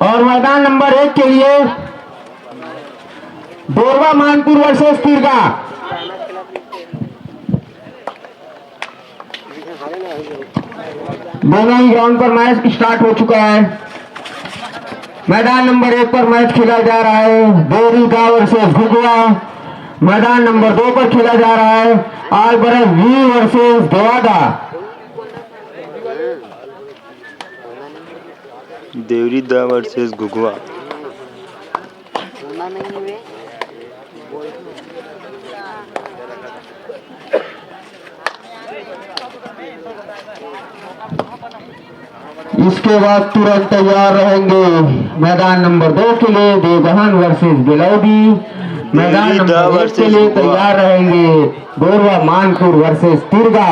और मैदान नंबर 1 के लिए बोरवा मानपुर वर्सेस तिरगा। दोनों ही ग्राउंड पर मैच स्टार्ट हो चुका है। मैदान नंबर 1 पर मैच खेला जा रहा है बोरीगा वर्सेस घुघुआ। मैदान नंबर 2 पर खेला जा रहा है आलबरस वी वर्सेस देवादा। देवरीदा वर्सेस घुघुआ। इसके बाद तुरंत तैयार रहेंगे मैदान नंबर 2 के लिए देवगहन वर्सेस बेलौदी। मैदान नंबर 1 के लिए तैयार रहेंगे बोरवा मानपुर वर्सेस तिरगा।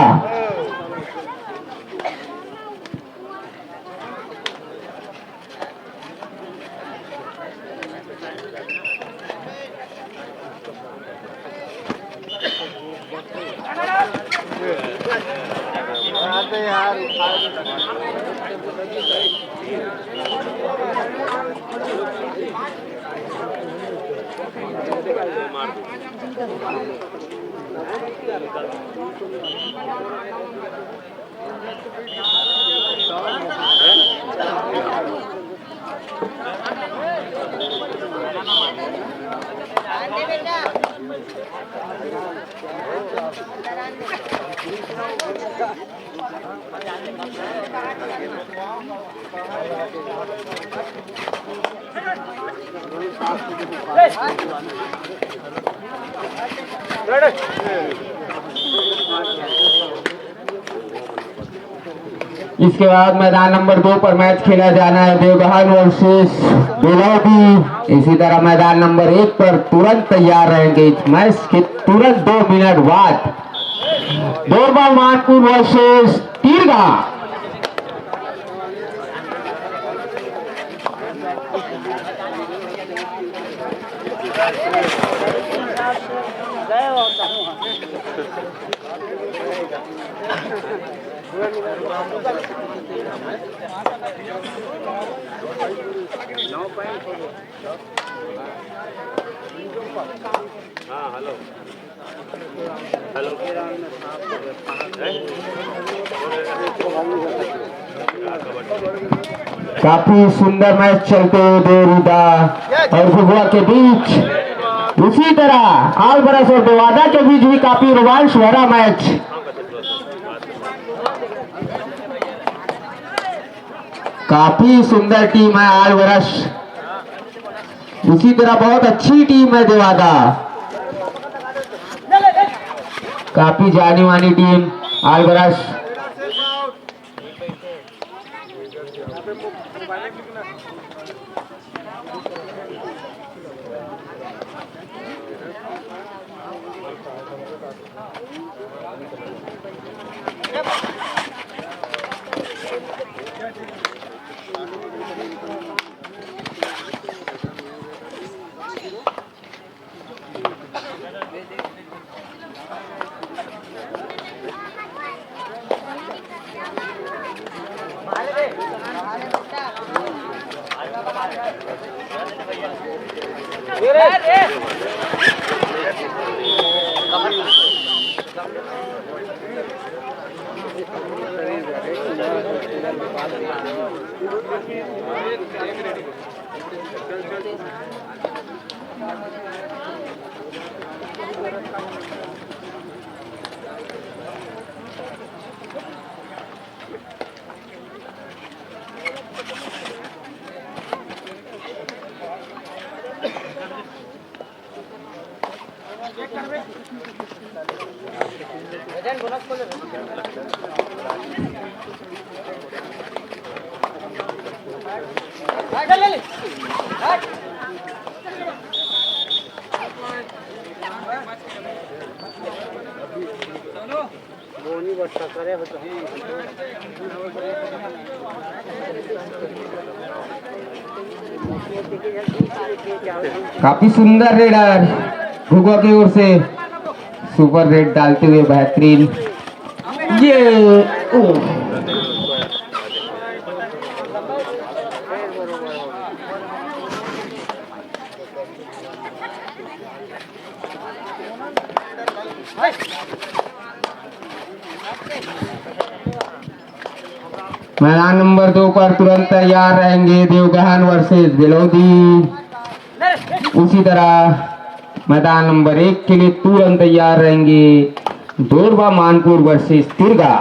इसके बाद मैदान नंबर 2 पर मैच खेला जाना है देवगहन वर्सेस बेलौदी। इसी तरह मैदान नंबर 1 पर तुरंत तैयार रहेंगे इस मैच के तुरंत 2 मिनट बाद बोरवा मानपुर वर्सेस तिरगा। काफी सुंदर मैच चलते हुए देवरीदा और घुघुआ के बीच। इसी तरह आलबरस और देवादा के बीच भी काफी रोमांच भरा मैच। काफी सुंदर टीम है आलबरस, इसी तरह बहुत अच्छी टीम है देवादा। काफी जानी मानी टीम आलबरस। काफी सुंदर रेडर घुगुआ की ओर से सुपर रेड डालते हुए बेहतरीन ये मैदान नंबर 2 पर तुरंत तैयार रहेंगे देवगहन वर्सेस बेलोदी। उसी तरह मैदान नंबर 1 के लिए तुरंत तैयार रहेंगे दोरबा मानपुर वर्सेस तिरगा।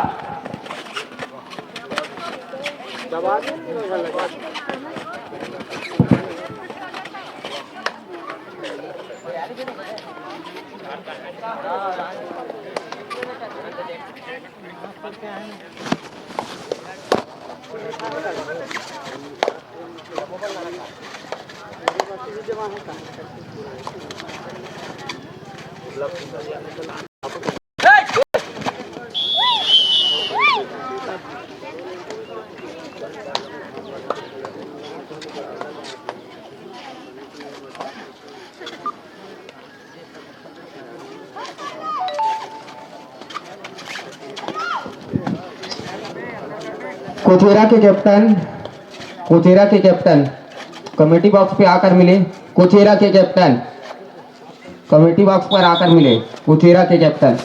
कोचेरा के कैप्टन कमेटी बॉक्स पे आकर मिले। कोचेरा के कैप्टन कमेटी बॉक्स पर आकर मिले। कोचेरा के कैप्टन।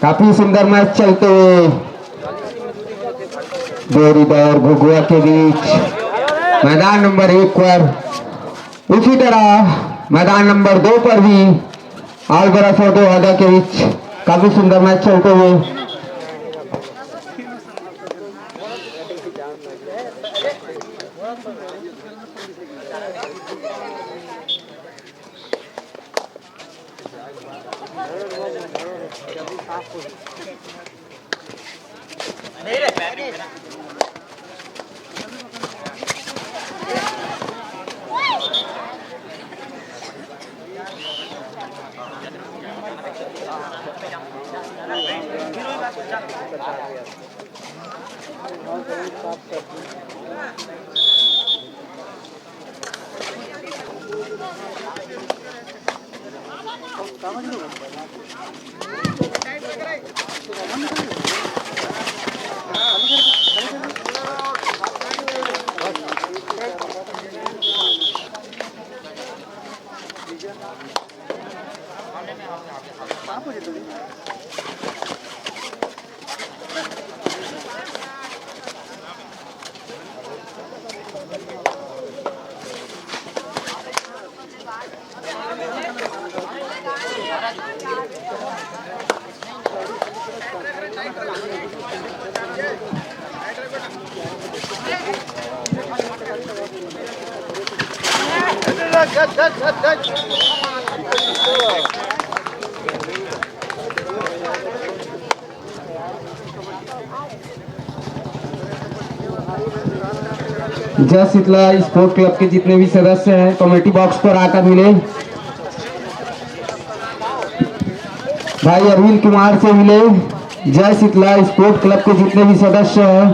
काफी सुंदर मैच चलते हुए देवरिदा और घुघुआ के बीच मैदान नंबर 1 पर। उसी तरह मैदान नंबर 2 पर भी आलबरस और दोहादा के बीच काफी सुंदर मैच चलते हुए। जय शीतला स्पोर्ट क्लब के जितने भी सदस्य हैं कमेटी बॉक्स पर आकर मिले। भाई अरविंद कुमार से मिले। जय शीतला स्पोर्ट क्लब के जितने भी सदस्य हैं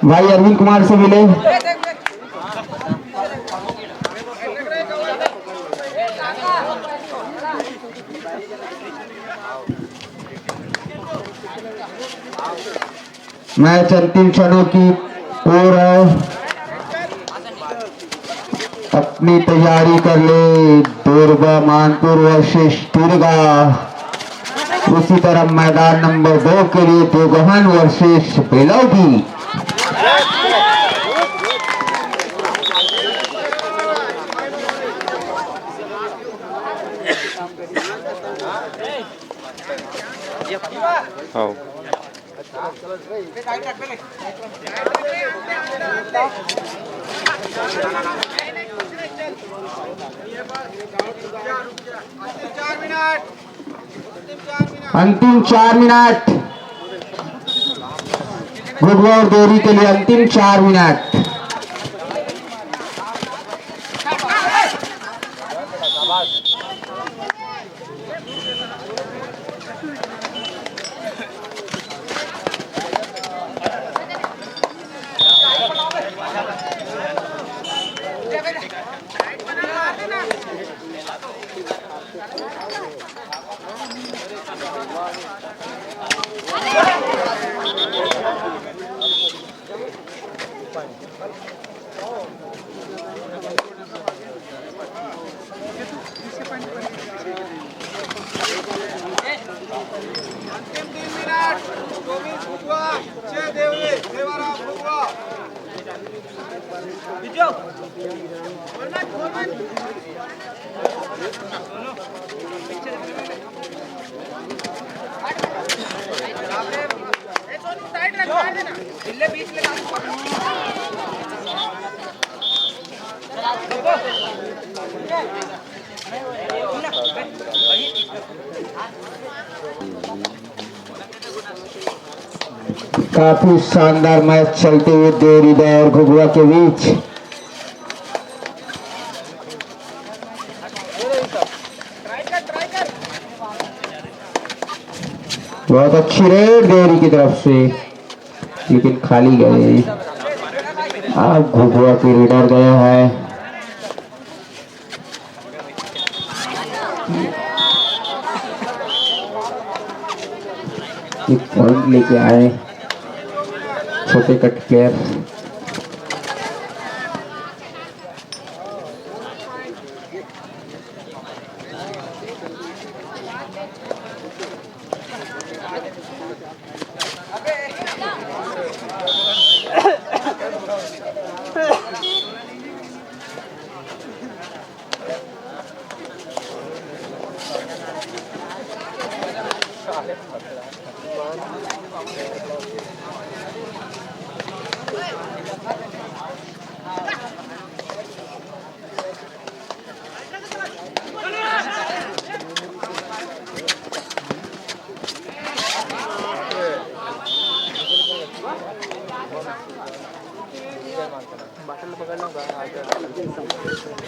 भाई अरविंद कुमार से मिले। मैच अंतिम क्षणों की ओर है। अपनी तैयारी कर ले दुर्गा मानपुर वर्सेस दुर्गा। उसी तरह मैदान नंबर 2 के लिए देवगहन वर्सेस बेलौदी। हाँ अंतिम 4 मिनट घुघुआ और देवरी के लिए अंतिम 4 मिनट। काफी शानदार मैच चलते हुए देवरिदा और घुघुआ के बीच। बहुत अच्छी रेड देवरी की तरफ से, लेकिन खाली गए। अब घुघुआ की रेडर गया है। एक पॉइंट लेके आए छोटे कट प्लेयर।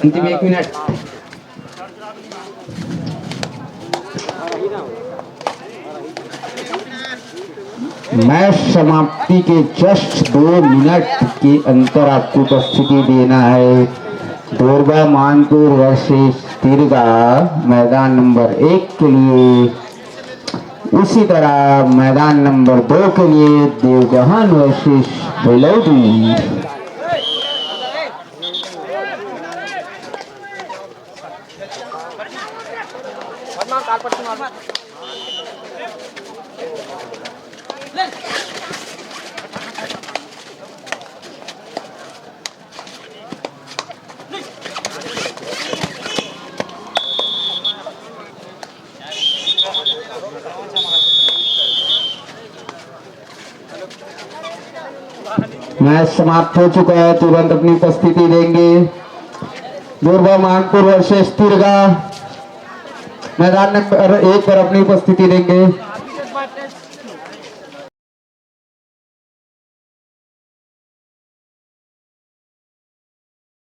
अंतिम 1 मिनट। मैच समाप्ति के जस्ट 2 मिनट के अंतर आपको उपस्थिति देना है। दोरबा मानपुर वर्सेस तिरगा मैदान नंबर 1 के लिए। उसी तरह मैदान नंबर 2 के लिए देवगहन वर्सेस बेलौदी। मैच समाप्त हो चुका है। तुरंत अपनी उपस्थिति देंगे दोरबा मानपुर वर्सेस तिरगा मैदान नंबर 1 पर अपनी उपस्थिति देंगे।